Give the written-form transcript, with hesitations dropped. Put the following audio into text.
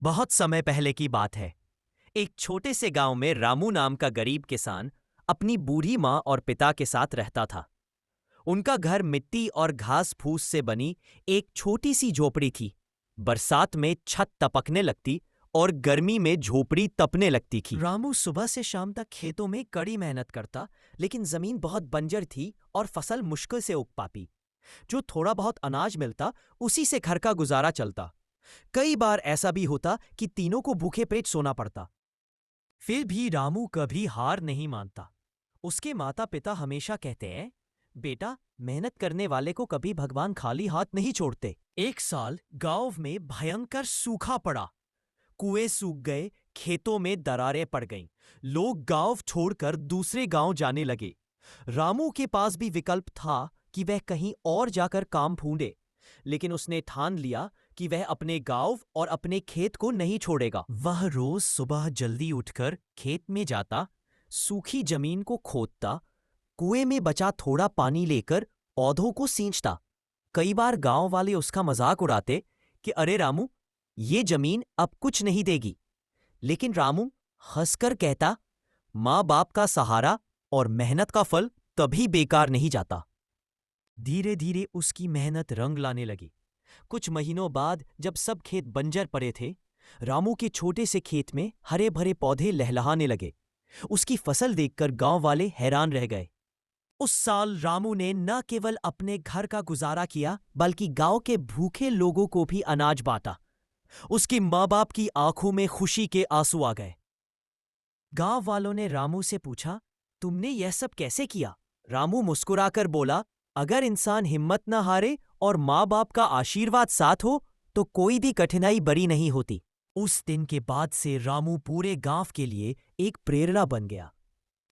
बहुत समय पहले की बात है। एक छोटे से गांव में रामू नाम का गरीब किसान अपनी बूढ़ी माँ और पिता के साथ रहता था। उनका घर मिट्टी और घास फूस से बनी एक छोटी सी झोपड़ी थी। बरसात में छत टपकने लगती और गर्मी में झोपड़ी तपने लगती थी। रामू सुबह से शाम तक खेतों में कड़ी मेहनत करता, लेकिन जमीन बहुत बंजर थी और फसल मुश्किल से उग पाती। जो थोड़ा बहुत अनाज मिलता, उसी से घर का गुजारा चलता। कई बार ऐसा भी होता कि तीनों को भूखे पेट सोना पड़ता। फिर भी रामू कभी हार नहीं मानता। उसके माता पिता हमेशा कहते हैं, बेटा, मेहनत करने वाले को कभी भगवान खाली हाथ नहीं छोड़ते। एक साल गांव में भयंकर सूखा पड़ा। कुएं सूख गए, खेतों में दरारें पड़ गईं। लोग गांव छोड़कर दूसरे गांव जाने लगे। रामू के पास भी विकल्प था कि वह कहीं और जाकर काम ढूंढे, लेकिन उसने ठान लिया कि वह अपने गांव और अपने खेत को नहीं छोड़ेगा। वह रोज सुबह जल्दी उठकर खेत में जाता, सूखी जमीन को खोदता, कुएं में बचा थोड़ा पानी लेकर पौधों को सींचता। कई बार गांव वाले उसका मजाक उड़ाते कि अरे रामू, ये जमीन अब कुछ नहीं देगी। लेकिन रामू हंसकर कहता, माँ बाप का सहारा और मेहनत का फल कभी बेकार नहीं जाता। धीरे धीरे उसकी मेहनत रंग लाने लगी। कुछ महीनों बाद जब सब खेत बंजर पड़े थे, रामू के छोटे से खेत में हरे भरे पौधे लहलहाने लगे। उसकी फसल देखकर गांव वाले हैरान रह गए। उस साल रामू ने न केवल अपने घर का गुजारा किया, बल्कि गांव के भूखे लोगों को भी अनाज बांटा। उसके माँ बाप की आंखों में खुशी के आंसू आ गए। गांव वालों ने रामू से पूछा, तुमने यह सब कैसे किया? रामू मुस्कुराकर बोला, अगर इंसान हिम्मत न हारे और माँ बाप का आशीर्वाद साथ हो तो कोई भी कठिनाई बड़ी नहीं होती। उस दिन के बाद से रामू पूरे गांव के लिए एक प्रेरणा बन गया।